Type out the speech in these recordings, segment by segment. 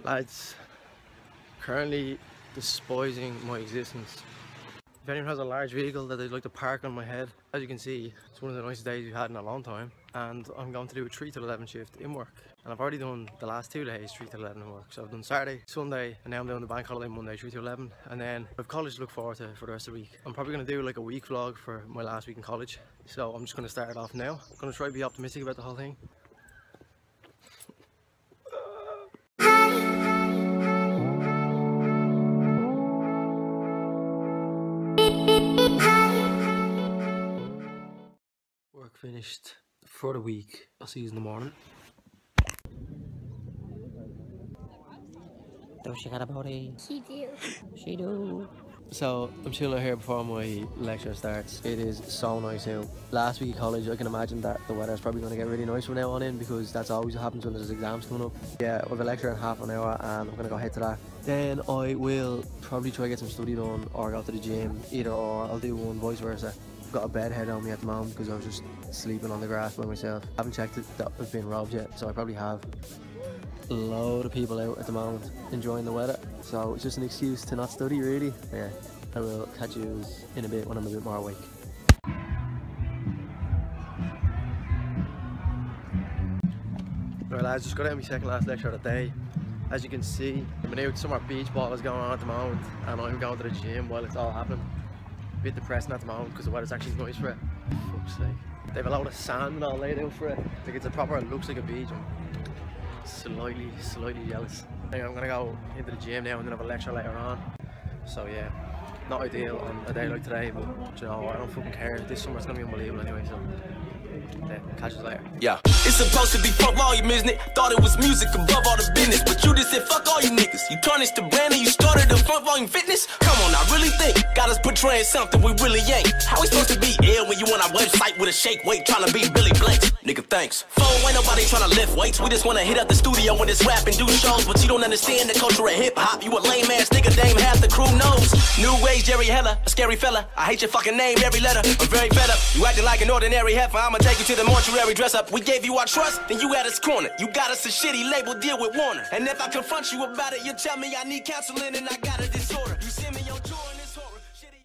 Lads, currently despising my existence. If anyone has a large vehicle that they'd like to park on my head, as you can see, it's one of the nicest days we've had in a long time, and I'm going to do a 3 to 11 shift in work. And I've already done the last 2 days 3 to 11 in work. So I've done Saturday, Sunday, and now I'm doing the bank holiday Monday 3 to 11, and then I've college to look forward to for the rest of the week. I'm probably going to do like a week vlog for my last week in college, so I'm just going to start it off now. I'm going to try to be optimistic about the whole thing. Work finished for the week. I'll see you in the morning. Does she got a body? She do. She do. So I'm chilling out here before my lecture starts. It is so nice out. Last week of college, I can imagine that the weather's probably going to get really nice from now on in, because that's always what happens when there's exams coming up. Yeah, I have a lecture in half an hour and I'm going to go head to that. Then I will probably try to get some study done or go to the gym, either or. I'll do one, vice versa. I've got a bed head on me at the moment because I was just sleeping on the grass by myself. I haven't checked it that I've been robbed yet, so I probably have a load of people out at the moment enjoying the weather, so it's just an excuse to not study really. Yeah, I will catch you in a bit when I'm a bit more awake. Right lads, just got out of my second last lecture of the day. As you can see, I'm out, summer beach ball is going on at the moment, and I'm going to the gym while it's all happening. A bit depressing at the moment because the weather's actually nice for it. For fuck's sake. They have a lot of sand and all laid out for it. Like it's a proper, it looks like a beach. I'm slightly jealous. Anyway, I'm gonna go into the gym now and then have a lecture later on. So yeah, not ideal on a day like today, but you know, I don't fucking care. This summer's gonna be unbelievable anyway, so yeah, catch us later. Yeah, it's supposed to be fuck volume, isn't it? Thought it was music above all the business, but you just said fuck all you niggas. You tarnished the brand and you started the front volume fitness. Come on, I really think got us portraying something we really ain't. How we supposed to be ill when you on our website with a shake weight trying to be Billy Blanks? Nigga, thanks. Phone ain't nobody trying to lift weights. We just wanna hit up the studio when it's rap and do shows, but you don't understand the culture of hip hop. You a lame ass nigga, dame half the crew knows. New age Jerry Heller, a scary fella. I hate your fucking name, every letter. I'm very fed up. You acting like an ordinary heifer. I'ma take you to the mortuary dress up. We gave you our trust, then you at us corner. You got us a shitty label deal with Warner. And if I confront you about it, you tell me I need counseling and I got a disorder. You send me on tour in this horror. Shitty.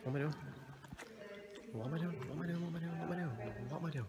What am I doing? What am I doing? What am I doing? What am I doing? What am I doing? What am I doing?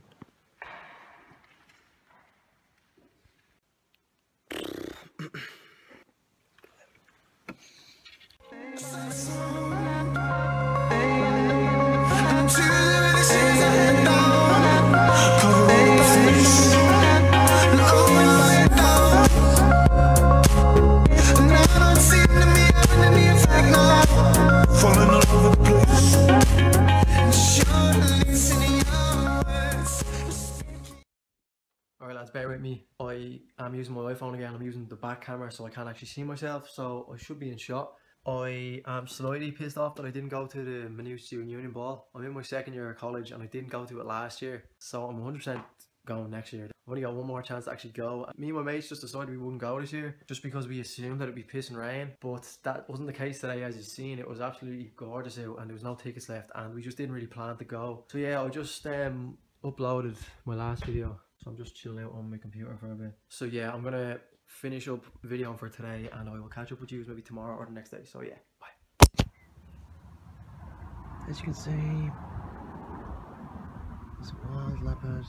Alright lads, bear with me. I am using my iPhone again. I'm using the back camera so I can't actually see myself, so I should be in shot. I am slightly pissed off that I didn't go to the Minute Student Union Ball. I'm in my second year of college and I didn't go to it last year, so I'm 100% going next year. I've only got one more chance to actually go. Me and my mates just decided we wouldn't go this year just because we assumed that it'd be piss and rain, but that wasn't the case today. As you've seen, it was absolutely gorgeous out and there was no tickets left and we just didn't really plan to go. So yeah, I just uploaded my last video, so I'm just chilling out on my computer for a bit. So yeah, I'm gonna finish up video for today and I will catch up with you maybe tomorrow or the next day. So yeah, bye. As you can see, there's a wild leopard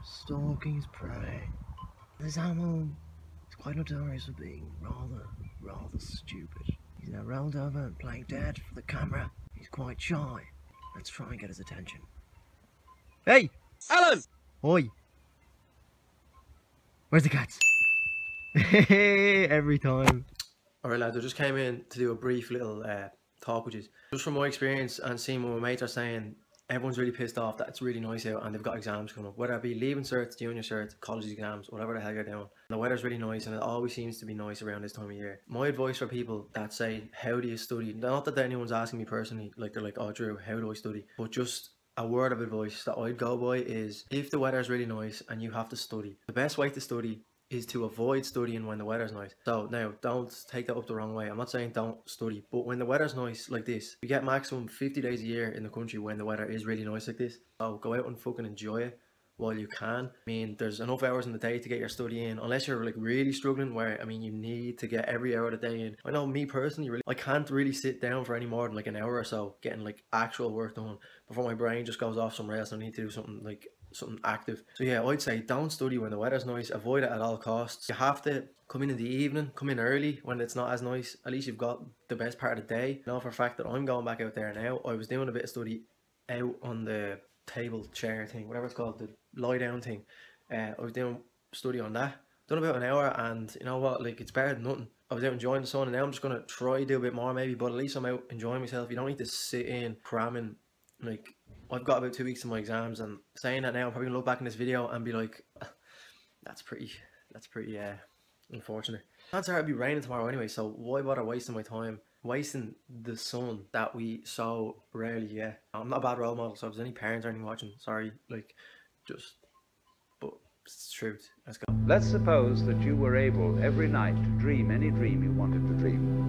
stalking his prey. This animal is quite notorious for being rather stupid. He's now rolled over and playing dead for the camera. He's quite shy. Let's try and get his attention. Hey! Alan! Oi! Where's the cats? Every time. Alright lads, I just came in to do a brief little talk with you. Just from my experience and seeing what my mates are saying, everyone's really pissed off that it's really nice out and they've got exams coming up. Whether it be leaving certs, junior certs, college exams, whatever the hell you're doing. The weather's really nice and it always seems to be nice around this time of year. My advice for people that say, how do you study? Not that anyone's asking me personally, like they're like, oh Drew, how do I study? But just a word of advice that I'd go by is, if the weather is really nice and you have to study, the best way to study is to avoid studying when the weather's nice. So now, don't take that up the wrong way. I'm not saying don't study, but when the weather's nice like this, you get maximum 50 days a year in the country when the weather is really nice like this. So go out and fucking enjoy it while you can. I mean, there's enough hours in the day to get your study in, unless you're like really struggling, where I mean you need to get every hour of the day in. I know me personally, I can't really sit down for any more than like an hour or so getting like actual work done before my brain just goes off somewhere else and I need to do something active. So yeah, I'd say don't study when the weather's nice, avoid it at all costs. You have to come in the evening, come in early when it's not as nice. At least you've got the best part of the day. I know for a fact that I'm going back out there now. I was doing a bit of study out on the table chair thing, whatever it's called, the lie down thing. I was doing study on that, done about an hour, and you know what, like, it's better than nothing. I was out enjoying the sun, and now I'm just gonna try to do a bit more maybe, but at least I'm out enjoying myself. You don't need to sit in cramming. Like, I've got about 2 weeks to my exams, and saying that now, I'm probably gonna look back in this video and be like, that's pretty unfortunate. Chances are it'll be raining tomorrow anyway, so why bother wasting my time, wasting the sun that we so rarely get. I'm not a bad role model, so if there's any parents or anything watching, sorry, like, just, but it's the truth. Let's go. Let's suppose that you were able every night to dream any dream you wanted to dream.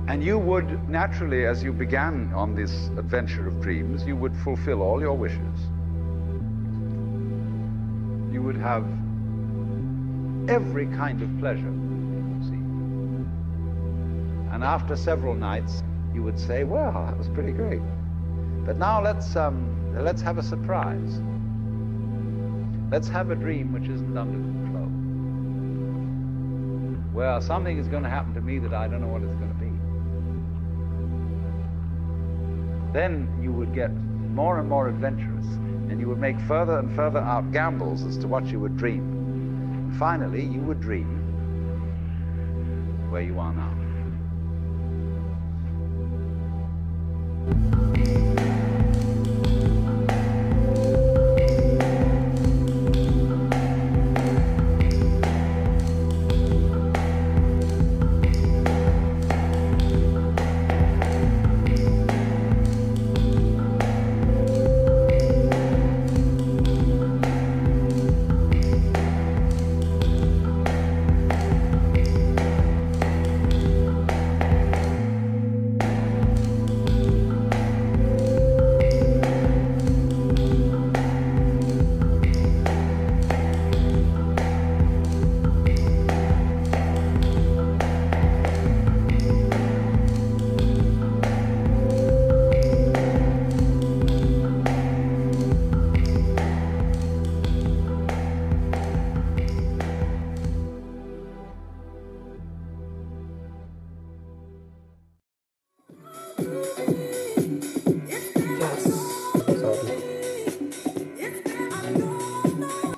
And you would naturally, as you began on this adventure of dreams, you would fulfill all your wishes. You would have every kind of pleasure, you see. And after several nights, you would say, well, that was pretty great. But now let's have a surprise. Let's have a dream which isn't under control. Well, something is going to happen to me that I don't know what it's going to be. Then you would get more and more adventurous, and you would make further and further out gambles as to what you would dream. And finally, you would dream where you are now.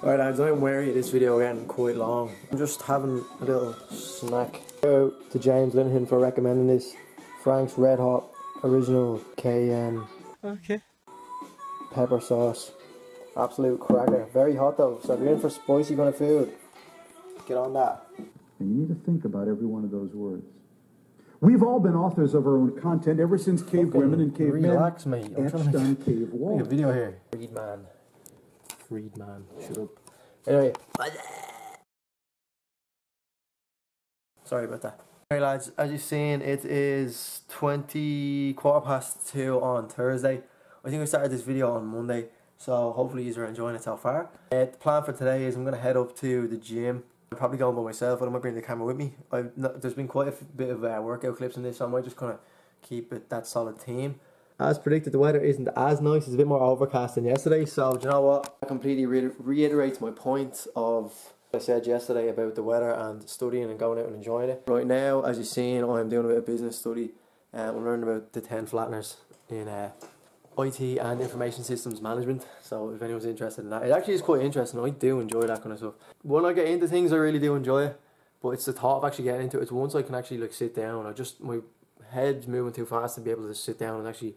Alright lads, I'm wary of this video getting quite long. I'm just having a little snack. Shout out to James Linehan for recommending this. Frank's Red Hot Original Cayenne pepper sauce. Absolute cracker. Very hot though, so if you're in for spicy kind of food, get on that. And you need to think about every one of those words. We've all been authors of our own content ever since cave women and cave men relax, mate. I'm trying to make cave walls. a video here. Freedman. Shut up. Anyway. Sorry about that. Alright lads, as you've seen, it is 2:15 on Thursday. I think I started this video on Monday, so hopefully you are enjoying it so far. The plan for today is I'm going to head up to the gym. I'm probably going by myself, but I might bring the camera with me. There's been quite a bit of workout clips in this, so I might just kind of keep it that solid theme. As predicted, the weather isn't as nice. It's a bit more overcast than yesterday, so do you know what? That completely reiterates my point of what I said yesterday about the weather and studying and going out and enjoying it. Right now, as you've seen, I'm doing a bit of business study. I'm learning about the 10 flatteners in IT and information systems management, so if anyone's interested in that. It actually is quite interesting. I do enjoy that kind of stuff. When I get into things, I really do enjoy it, but it's the thought of actually getting into it. It's once I can actually like sit down, my head's moving too fast to be able to sit down and actually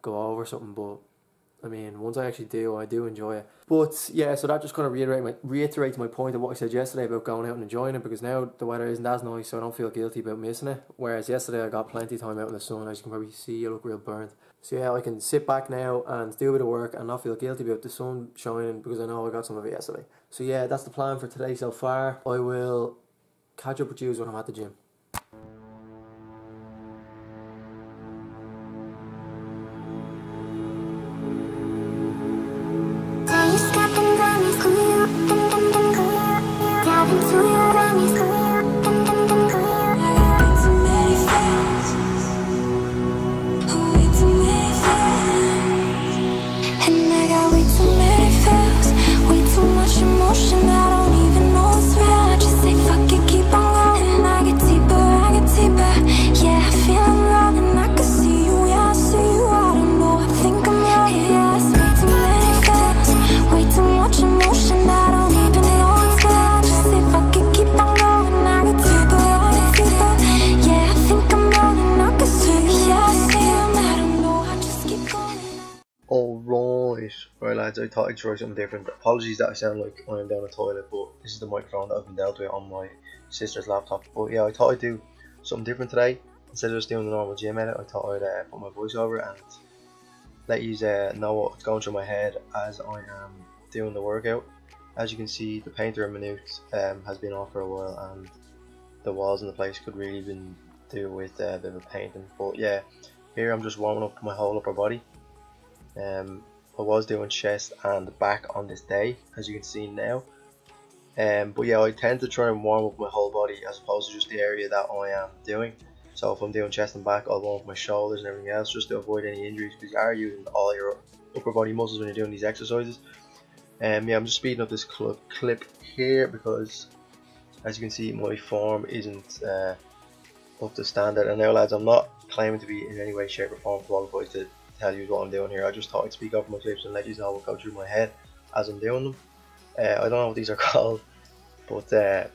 go over something, but I mean, once I actually do, I do enjoy it. But yeah, so that just kind of reiterates my point of what I said yesterday about going out and enjoying it, because now the weather isn't as nice, so I don't feel guilty about missing it. Whereas yesterday I got plenty of time out in the sun. As you can probably see, I look real burnt. So yeah, I can sit back now and do a bit of work and not feel guilty about the sun shining, because I know I got some of it yesterday. So yeah, that's the plan for today so far. I will catch up with you when I'm at the gym. Right lads, I thought I'd try something different. Apologies that I sound like I'm down the toilet, but this is the microphone that I've been dealt with on my sister's laptop. But yeah, I thought I'd do something different today. Instead of just doing the normal gym edit, I thought I'd put my voice over it and let you know what's going through my head as I am doing the workout. As you can see, the painter in Minute has been off for a while, and the walls in the place could really been do with a bit of painting. But yeah, here I'm just warming up my whole upper body. I was doing chest and back on this day, as you can see now. But yeah, I tend to try and warm up my whole body as opposed to just the area that I am doing. So if I'm doing chest and back, I'll warm up my shoulders and everything else just to avoid any injuries, because you are using all your upper body muscles when you're doing these exercises. Yeah, I'm just speeding up this clip here because, as you can see, my form isn't up to standard. And now lads, I'm not claiming to be in any way, shape or form qualified to tell you what I'm doing here. I just thought I'd speak up my clips and let you know what goes through my head as I'm doing them. I don't know what these are called, but they're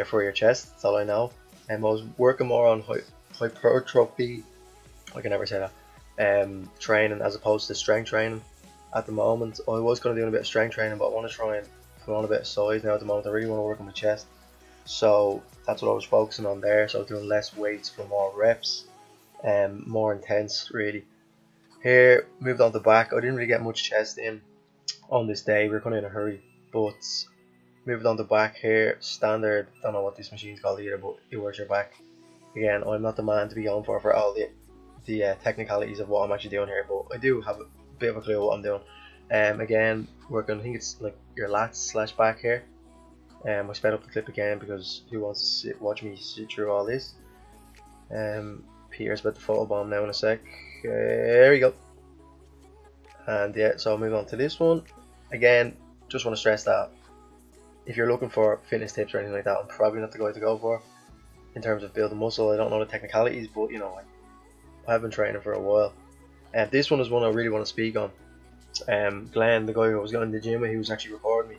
for your chest, that's all I know. I was working more on hypertrophy, I can never say that, training as opposed to strength training at the moment. I was going to do a bit of strength training, but I want to try and put on a bit of size now at the moment. I really want to work on my chest, so that's what I was focusing on there. So I was doing less weights for more reps and more intense really. Here, moved on to back. I didn't really get much chest in on this day, we were kind of in a hurry, but moved on to back here, standard. Don't know what this machine's called either, but it works your back. Again, I'm not the man to be going for all the technicalities of what I'm actually doing here, but I do have a bit of a clue what I'm doing. Again, working, I think it's like your lats slash back here. I sped up the clip again because who wants to watch me sit through all this? Peter's about to photobomb now in a sec. There we go. And yeah, so I'll move on to this one. Again, just want to stress that if you're looking for fitness tips or anything like that, I'm probably not the guy to go for in terms of building muscle. I don't know the technicalities, but you know, I have been training for a while. And this one is one I really want to speak on. Glenn, the guy who I was going to the gym with, he was actually recording me.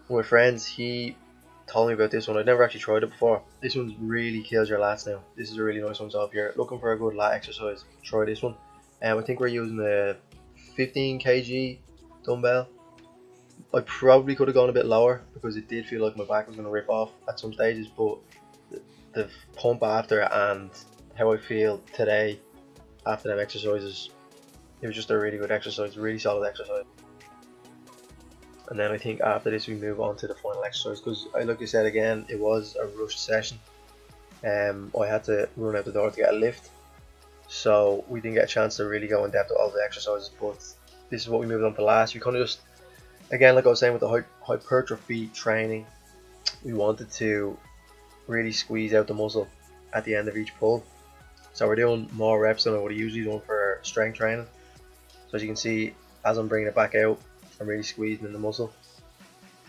One of my friends, he told me about this one. I'd never actually tried it before. This one really kills your lats now. This is a really nice one, so if you're looking for a good lat exercise, try this one. I think we're using the 15 kg dumbbell. I probably could have gone a bit lower because it did feel like my back was going to rip off at some stages, but the pump after and how I feel today after them exercises, it was just a really good exercise, really solid exercise. And then I think after this we move on to the final exercise, because like I said again, it was a rushed session. I had to run out the door to get a lift, so we didn't get a chance to really go in depth with all the exercises, but this is what we moved on to last. We kind of just, again, like I was saying with the hypertrophy training, we wanted to really squeeze out the muscle at the end of each pull. So we're doing more reps than I would have usually done for strength training. So as you can see, as I'm bringing it back out, I'm really squeezing in the muscle.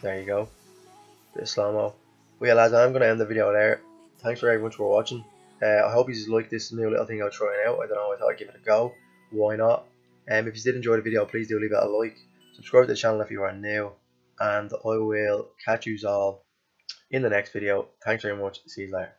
There you go. Bit of slow-mo. Well yeah lads, I'm going to end the video there. Thanks very much for watching. I hope you like this new little thing I'm trying out. I don't know, I thought I'd give it a go. Why not? If you did enjoy the video, please do leave it a like. Subscribe to the channel if you are new. And I will catch you all in the next video. Thanks very much. See you later.